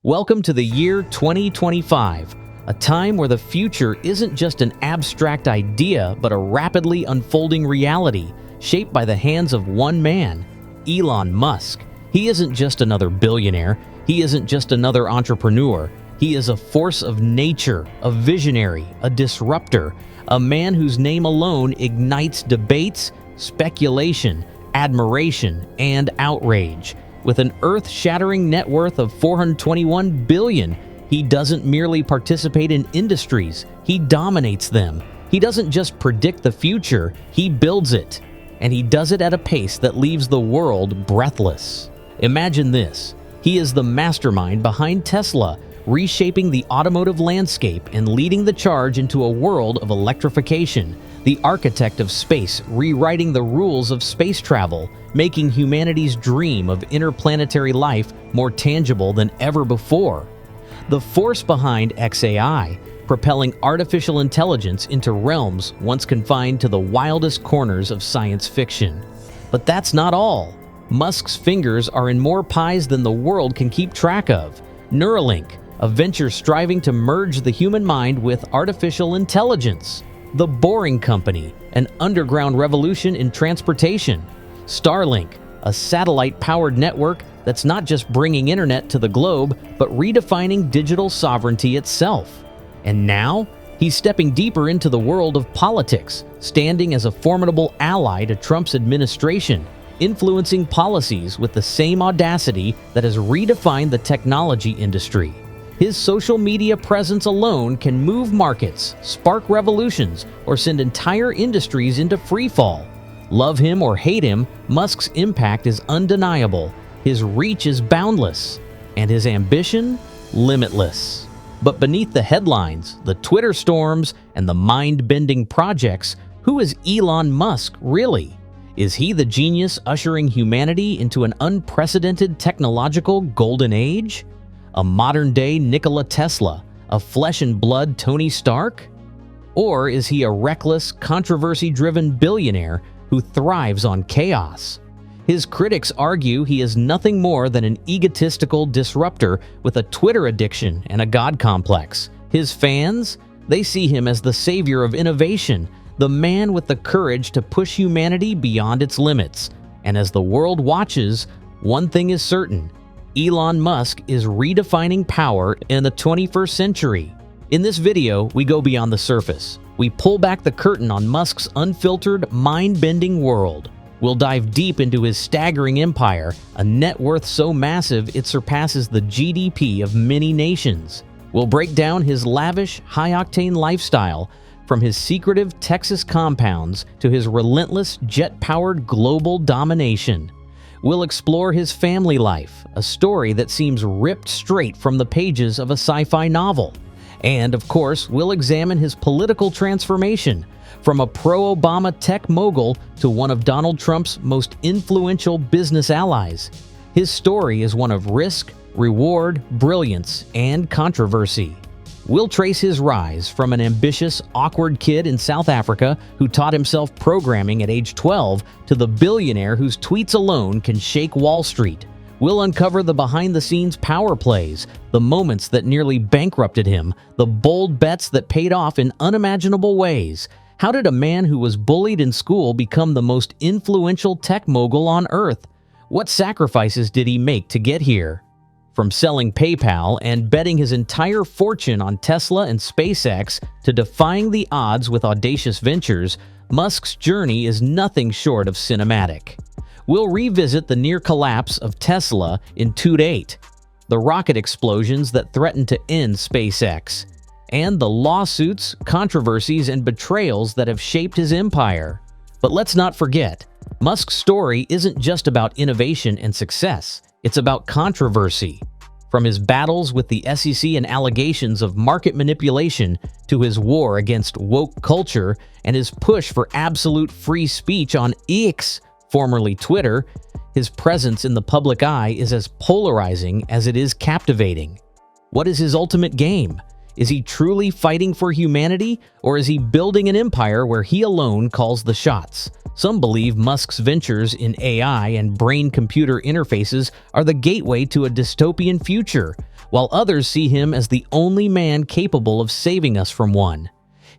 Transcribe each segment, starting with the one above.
Welcome to the year 2025, a time where the future isn't just an abstract idea, but a rapidly unfolding reality shaped by the hands of one man, Elon Musk. He isn't just another billionaire. He isn't just another entrepreneur. He is a force of nature, a visionary, a disruptor, a man whose name alone ignites debates, speculation, admiration, and outrage. With an earth-shattering net worth of $421 billion, he doesn't merely participate in industries, he dominates them. He doesn't just predict the future, he builds it. And he does it at a pace that leaves the world breathless. Imagine this. He is the mastermind behind Tesla, reshaping the automotive landscape and leading the charge into a world of electrification. The architect of space, rewriting the rules of space travel, making humanity's dream of interplanetary life more tangible than ever before. The force behind XAI, propelling artificial intelligence into realms once confined to the wildest corners of science fiction. But that's not all. Musk's fingers are in more pies than the world can keep track of. Neuralink, a venture striving to merge the human mind with artificial intelligence. The Boring Company, an underground revolution in transportation. Starlink, a satellite-powered network that's not just bringing internet to the globe, but redefining digital sovereignty itself. And now, he's stepping deeper into the world of politics, standing as a formidable ally to Trump's administration, influencing policies with the same audacity that has redefined the technology industry. His social media presence alone can move markets, spark revolutions, or send entire industries into freefall. Love him or hate him, Musk's impact is undeniable, his reach is boundless, and his ambition, limitless. But beneath the headlines, the Twitter storms, and the mind-bending projects, who is Elon Musk really? Is he the genius ushering humanity into an unprecedented technological golden age? A modern-day Nikola Tesla, a flesh-and-blood Tony Stark? Or is he a reckless, controversy-driven billionaire who thrives on chaos? His critics argue he is nothing more than an egotistical disruptor with a Twitter addiction and a God complex. His fans? They see him as the savior of innovation, the man with the courage to push humanity beyond its limits. And as the world watches, one thing is certain: Elon Musk is redefining power in the 21st century. In this video, we go beyond the surface. We pull back the curtain on Musk's unfiltered, mind-bending world. We'll dive deep into his staggering empire, a net worth so massive it surpasses the GDP of many nations. We'll break down his lavish, high-octane lifestyle, from his secretive Texas compounds to his relentless, jet-powered global domination. We'll explore his family life, a story that seems ripped straight from the pages of a sci-fi novel. And, of course, we'll examine his political transformation, from a pro-Obama tech mogul to one of Donald Trump's most influential business allies. His story is one of risk, reward, brilliance, and controversy. We'll trace his rise from an ambitious, awkward kid in South Africa who taught himself programming at age 12 to the billionaire whose tweets alone can shake Wall Street. We'll uncover the behind-the-scenes power plays, the moments that nearly bankrupted him, the bold bets that paid off in unimaginable ways. How did a man who was bullied in school become the most influential tech mogul on Earth? What sacrifices did he make to get here? From selling PayPal and betting his entire fortune on Tesla and SpaceX to defying the odds with audacious ventures, Musk's journey is nothing short of cinematic. We'll revisit the near collapse of Tesla in 2008, the rocket explosions that threatened to end SpaceX, and the lawsuits, controversies, and betrayals that have shaped his empire. But let's not forget, Musk's story isn't just about innovation and success. It's about controversy. From his battles with the SEC and allegations of market manipulation to his war against woke culture and his push for absolute free speech on X, formerly Twitter, his presence in the public eye is as polarizing as it is captivating. What is his ultimate game? Is he truly fighting for humanity, or is he building an empire where he alone calls the shots? Some believe Musk's ventures in AI and brain-computer interfaces are the gateway to a dystopian future, while others see him as the only man capable of saving us from one.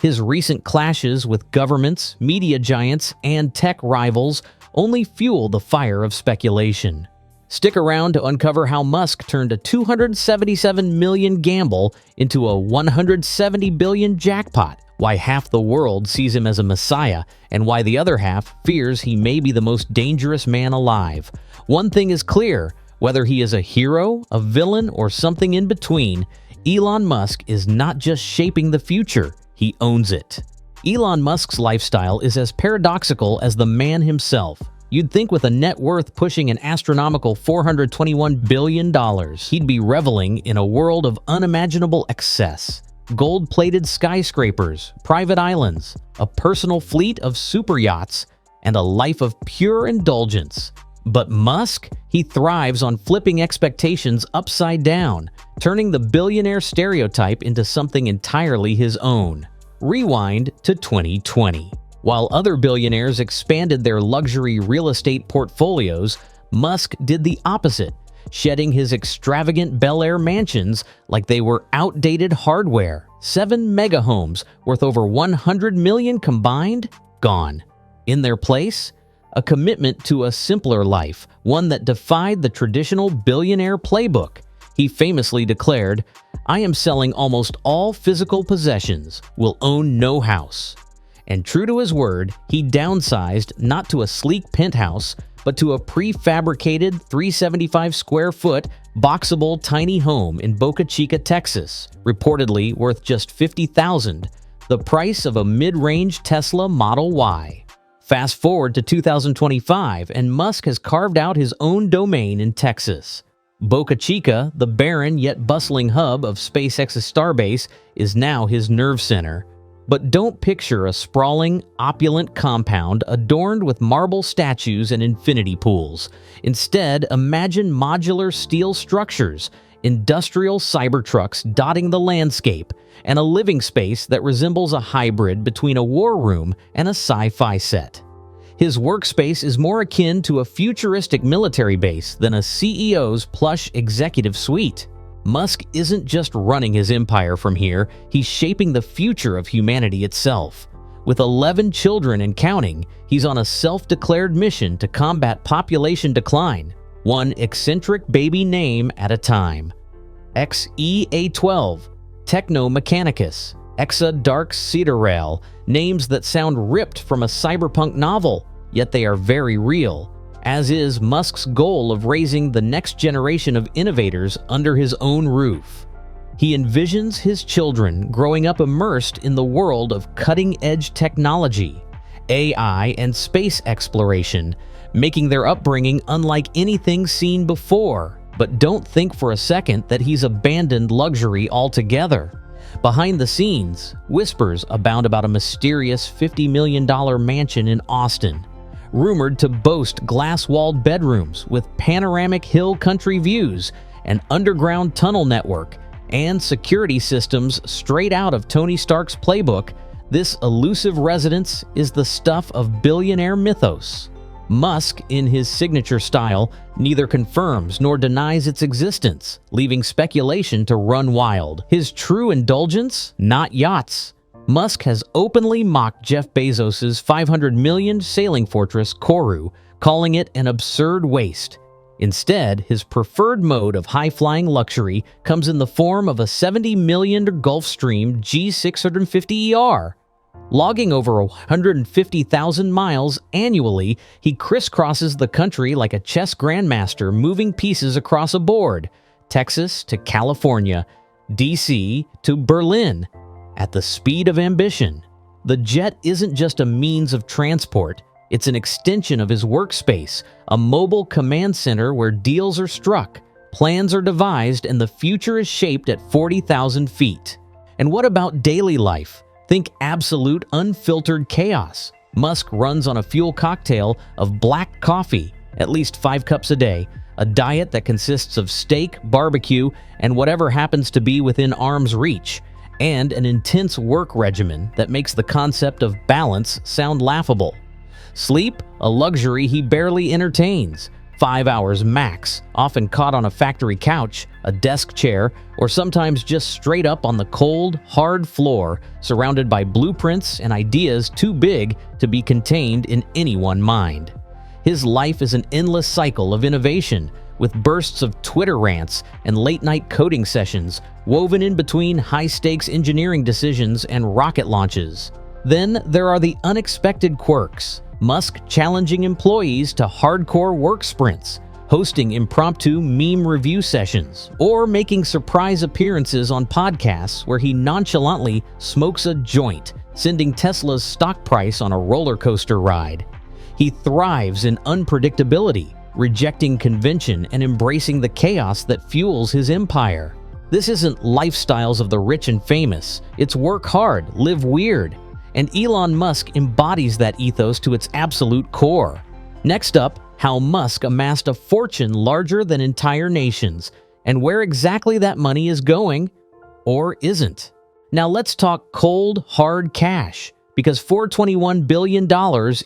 His recent clashes with governments, media giants, and tech rivals only fuel the fire of speculation. Stick around to uncover how Musk turned a $277 million gamble into a $170 billion jackpot, why half the world sees him as a messiah, and why the other half fears he may be the most dangerous man alive. One thing is clear: whether he is a hero, a villain, or something in between, Elon Musk is not just shaping the future, he owns it. Elon Musk's lifestyle is as paradoxical as the man himself. You'd think with a net worth pushing an astronomical $421 billion, he'd be reveling in a world of unimaginable excess. Gold-plated skyscrapers, private islands, a personal fleet of super yachts, and a life of pure indulgence. But Musk, he thrives on flipping expectations upside down, turning the billionaire stereotype into something entirely his own. Rewind to 2020. While other billionaires expanded their luxury real estate portfolios, Musk did the opposite, shedding his extravagant Bel Air mansions like they were outdated hardware. 7 mega homes worth over $100 million combined, gone. In their place, a commitment to a simpler life, one that defied the traditional billionaire playbook. He famously declared, "I am selling almost all physical possessions, will own no house." And true to his word, he downsized not to a sleek penthouse, but to a prefabricated 375 square foot, boxable tiny home in Boca Chica, Texas, reportedly worth just $50,000, the price of a mid-range Tesla Model Y. Fast forward to 2025, and Musk has carved out his own domain in Texas. Boca Chica, the barren yet bustling hub of SpaceX's Starbase, is now his nerve center. But don't picture a sprawling, opulent compound adorned with marble statues and infinity pools. Instead, imagine modular steel structures, industrial Cybertrucks dotting the landscape, and a living space that resembles a hybrid between a war room and a sci-fi set. His workspace is more akin to a futuristic military base than a CEO's plush executive suite. Musk isn't just running his empire from here, he's shaping the future of humanity itself. With 11 children and counting, he's on a self-declared mission to combat population decline, one eccentric baby name at a time. XEA-12, Techno Mechanicus, Exa Dark Cedar Rail, names that sound ripped from a cyberpunk novel, yet they are very real, as is Musk's goal of raising the next generation of innovators under his own roof. He envisions his children growing up immersed in the world of cutting-edge technology, AI, and space exploration, making their upbringing unlike anything seen before. But don't think for a second that he's abandoned luxury altogether. Behind the scenes, whispers abound about a mysterious $50 million mansion in Austin, rumored to boast glass-walled bedrooms with panoramic hill country views, an underground tunnel network, and security systems straight out of Tony Stark's playbook. This elusive residence is the stuff of billionaire mythos. Musk, in his signature style, neither confirms nor denies its existence, leaving speculation to run wild. His true indulgence? Not yachts. Musk has openly mocked Jeff Bezos' $500 million sailing fortress, Kourou, calling it an absurd waste. Instead, his preferred mode of high-flying luxury comes in the form of a $70 million Gulfstream G650ER. Logging over 150,000 miles annually, he crisscrosses the country like a chess grandmaster moving pieces across a board, Texas to California, DC to Berlin, at the speed of ambition. The jet isn't just a means of transport, it's an extension of his workspace, a mobile command center where deals are struck, plans are devised, and the future is shaped at 40,000 feet. And what about daily life? Think absolute, unfiltered chaos. Musk runs on a fuel cocktail of black coffee, at least 5 cups a day, a diet that consists of steak, barbecue, and whatever happens to be within arm's reach. and an intense work regimen that makes the concept of balance sound laughable. Sleep, a luxury he barely entertains. 5 hours max, often caught on a factory couch, a desk chair, or sometimes just straight up on the cold, hard floor, surrounded by blueprints and ideas too big to be contained in any one mind. His life is an endless cycle of innovation, with bursts of Twitter rants and late-night coding sessions woven in between high-stakes engineering decisions and rocket launches. Then there are the unexpected quirks. Musk challenging employees to hardcore work sprints, hosting impromptu meme review sessions, or making surprise appearances on podcasts where he nonchalantly smokes a joint, sending Tesla's stock price on a roller coaster ride. He thrives in unpredictability, rejecting convention and embracing the chaos that fuels his empire. This isn't lifestyles of the rich and famous, it's work hard, live weird. And Elon Musk embodies that ethos to its absolute core. Next up, how Musk amassed a fortune larger than entire nations, and where exactly that money is going, or isn't. Now let's talk cold, hard cash, because $421 billion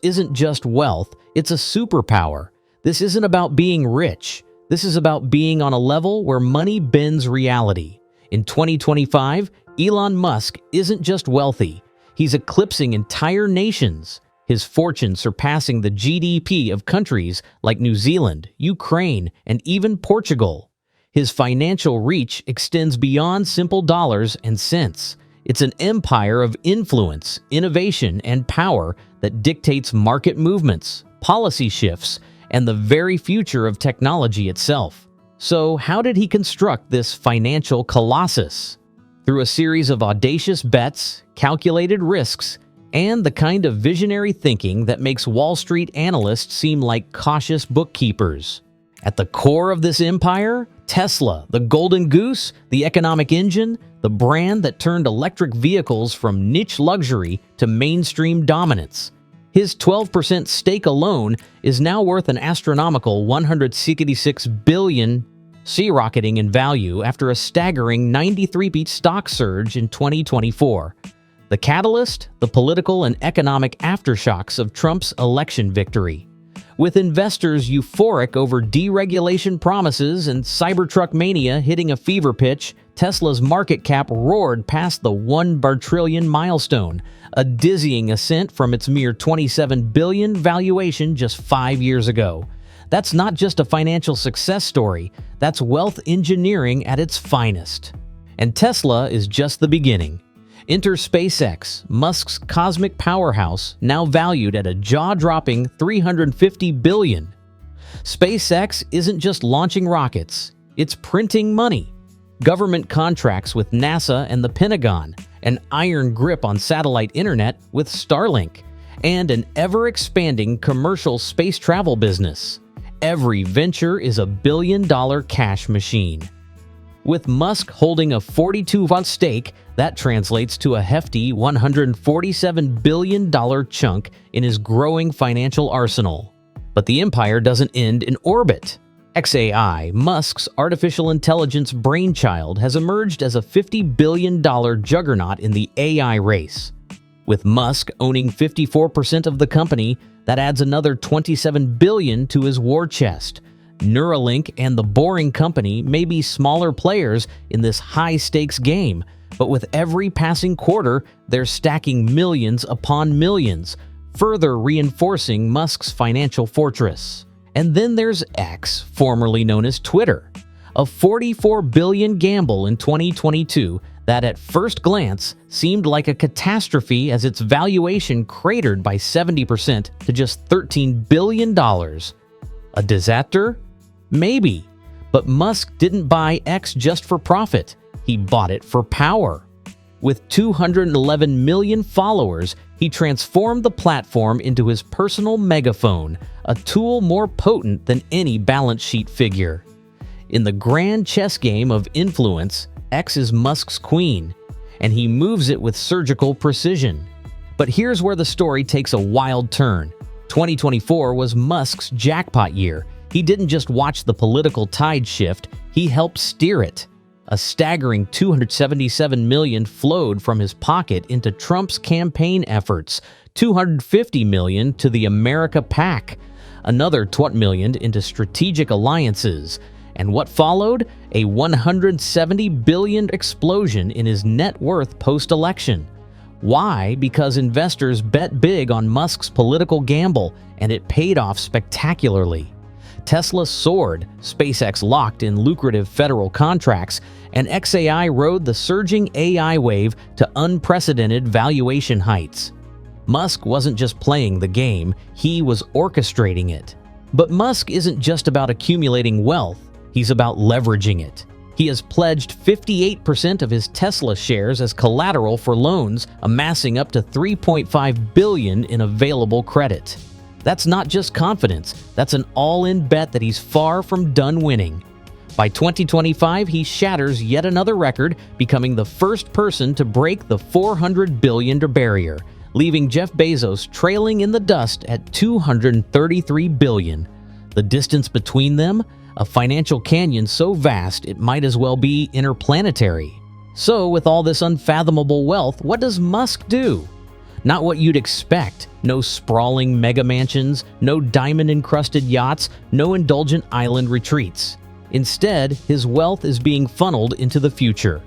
isn't just wealth, it's a superpower. This isn't about being rich. This is about being on a level where money bends reality. In 2025, Elon Musk isn't just wealthy. He's eclipsing entire nations, his fortune surpassing the GDP of countries like New Zealand, Ukraine, and even Portugal. His financial reach extends beyond simple dollars and cents. It's an empire of influence, innovation, and power that dictates market movements, policy shifts, and the very future of technology itself. So, how did he construct this financial colossus? Through a series of audacious bets, calculated risks, and the kind of visionary thinking that makes Wall Street analysts seem like cautious bookkeepers. At the core of this empire, Tesla, the golden goose, the economic engine, the brand that turned electric vehicles from niche luxury to mainstream dominance. His 12% stake alone is now worth an astronomical $166 billion, skyrocketing in value after a staggering 93% stock surge in 2024. The catalyst? The political and economic aftershocks of Trump's election victory. With investors euphoric over deregulation promises and Cybertruck mania hitting a fever pitch, Tesla's market cap roared past the $1 trillion milestone, a dizzying ascent from its mere $27 billion valuation just 5 years ago. That's not just a financial success story, that's wealth engineering at its finest. And Tesla is just the beginning. Enter SpaceX, Musk's cosmic powerhouse, now valued at a jaw-dropping $350 billion. SpaceX isn't just launching rockets, it's printing money. Government contracts with NASA and the Pentagon, an iron grip on satellite internet with Starlink, and an ever-expanding commercial space travel business. Every venture is a billion-dollar cash machine. With Musk holding a 42% stake, that translates to a hefty $147 billion chunk in his growing financial arsenal. But the empire doesn't end in orbit. xAI, Musk's artificial intelligence brainchild, has emerged as a $50 billion juggernaut in the AI race. With Musk owning 54% of the company, that adds another $27 billion to his war chest. Neuralink and the Boring Company may be smaller players in this high-stakes game, but with every passing quarter, they're stacking millions upon millions, further reinforcing Musk's financial fortress. And then there's X, formerly known as Twitter, a $44 billion gamble in 2022 that at first glance seemed like a catastrophe as its valuation cratered by 70% to just $13 billion. A disaster? Maybe. But Musk didn't buy X just for profit. He bought it for power. With 211 million followers, he transformed the platform into his personal megaphone, a tool more potent than any balance sheet figure. In the grand chess game of influence, X is Musk's queen, and he moves it with surgical precision. But here's where the story takes a wild turn. 2024 was Musk's jackpot year. He didn't just watch the political tide shift, he helped steer it. A staggering $277 million flowed from his pocket into Trump's campaign efforts, $250 million to the America PAC, another $20 million into strategic alliances, and what followed? A $170 billion explosion in his net worth post-election. Why? Because investors bet big on Musk's political gamble, and it paid off spectacularly. Tesla soared, SpaceX locked in lucrative federal contracts, and XAI rode the surging AI wave to unprecedented valuation heights. Musk wasn't just playing the game, he was orchestrating it. But Musk isn't just about accumulating wealth, he's about leveraging it. He has pledged 58% of his Tesla shares as collateral for loans, amassing up to $3.5 billion in available credit. That's not just confidence, that's an all-in bet that he's far from done winning. By 2025, he shatters yet another record, becoming the first person to break the $400 billion barrier, leaving Jeff Bezos trailing in the dust at $233 billion. The distance between them? A financial canyon so vast it might as well be interplanetary. So, with all this unfathomable wealth, what does Musk do? Not what you'd expect. No sprawling mega mansions, no diamond-encrusted yachts, no indulgent island retreats. Instead, his wealth is being funneled into the future.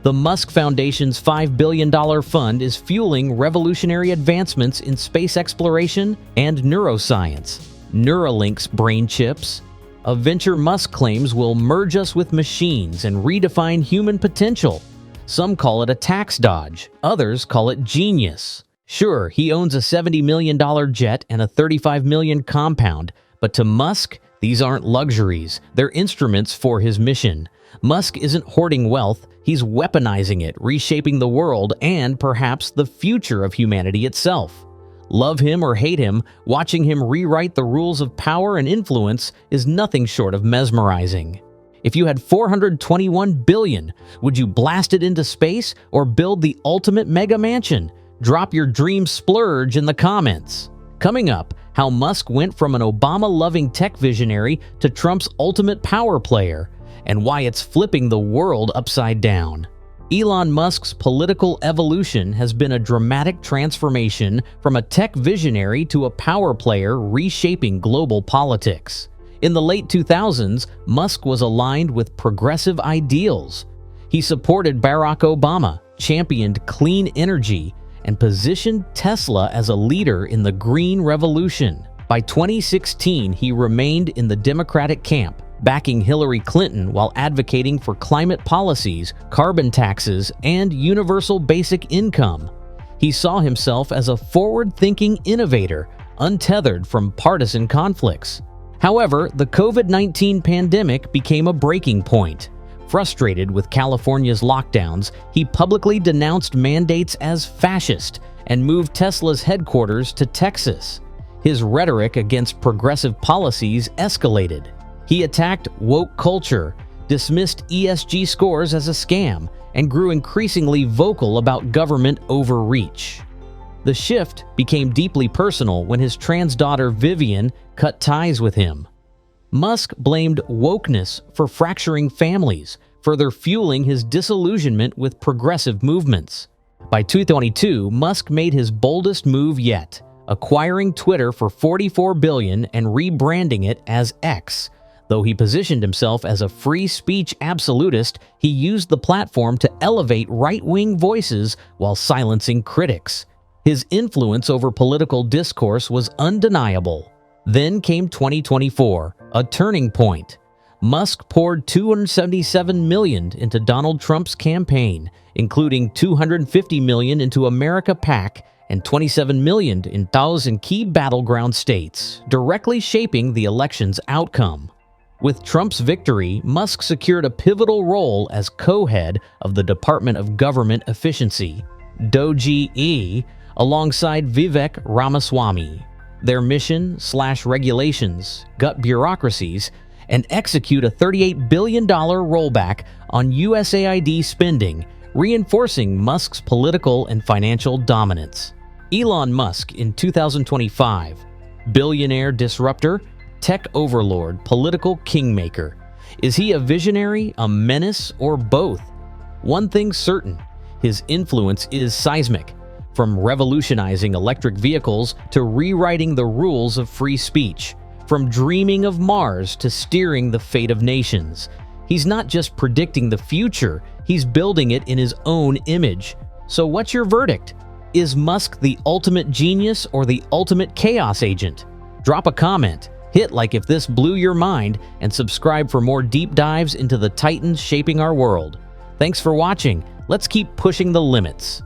The Musk Foundation's $5 billion fund is fueling revolutionary advancements in space exploration and neuroscience. Neuralink's brain chips, a venture Musk claims will merge us with machines and redefine human potential. Some call it a tax dodge, others call it genius. Sure, he owns a $70 million jet and a $35 million compound, but to Musk, these aren't luxuries, they're instruments for his mission. Musk isn't hoarding wealth, he's weaponizing it, reshaping the world and perhaps the future of humanity itself. Love him or hate him, watching him rewrite the rules of power and influence is nothing short of mesmerizing. If you had $421 billion, would you blast it into space or build the ultimate mega mansion? Drop your dream splurge in the comments. Coming up, how Musk went from an Obama-loving tech visionary to Trump's ultimate power player, and why it's flipping the world upside down. Elon Musk's political evolution has been a dramatic transformation from a tech visionary to a power player reshaping global politics. In the late 2000s, Musk was aligned with progressive ideals. He supported Barack Obama, championed clean energy, and positioned Tesla as a leader in the green revolution. By 2016, he remained in the Democratic camp, backing Hillary Clinton while advocating for climate policies, carbon taxes, and universal basic income. He saw himself as a forward-thinking innovator, untethered from partisan conflicts. However, the COVID-19 pandemic became a breaking point. Frustrated with California's lockdowns, he publicly denounced mandates as fascist and moved Tesla's headquarters to Texas. His rhetoric against progressive policies escalated. He attacked woke culture, dismissed ESG scores as a scam, and grew increasingly vocal about government overreach. The shift became deeply personal when his trans daughter Vivian cut ties with him. Musk blamed wokeness for fracturing families, further fueling his disillusionment with progressive movements. By 2022, Musk made his boldest move yet, acquiring Twitter for $44 billion and rebranding it as X. Though he positioned himself as a free speech absolutist, he used the platform to elevate right-wing voices while silencing critics. His influence over political discourse was undeniable. Then came 2024, a turning point. Musk poured $277 million into Donald Trump's campaign, including $250 million into America PAC and $27 million in 1,000 key battleground states, directly shaping the election's outcome. With Trump's victory, Musk secured a pivotal role as co-head of the Department of Government Efficiency, DOGE, alongside Vivek Ramaswamy. Their mission/regulations, gut bureaucracies, and execute a $38 billion rollback on USAID spending, reinforcing Musk's political and financial dominance. Elon Musk in 2025, billionaire disruptor, tech overlord, political kingmaker. Is he a visionary, a menace, or both? One thing's certain, his influence is seismic. From revolutionizing electric vehicles to rewriting the rules of free speech. From dreaming of Mars to steering the fate of nations. He's not just predicting the future, he's building it in his own image. So what's your verdict? Is Musk the ultimate genius or the ultimate chaos agent? Drop a comment, hit like if this blew your mind, and subscribe for more deep dives into the titans shaping our world. Thanks for watching. Let's keep pushing the limits.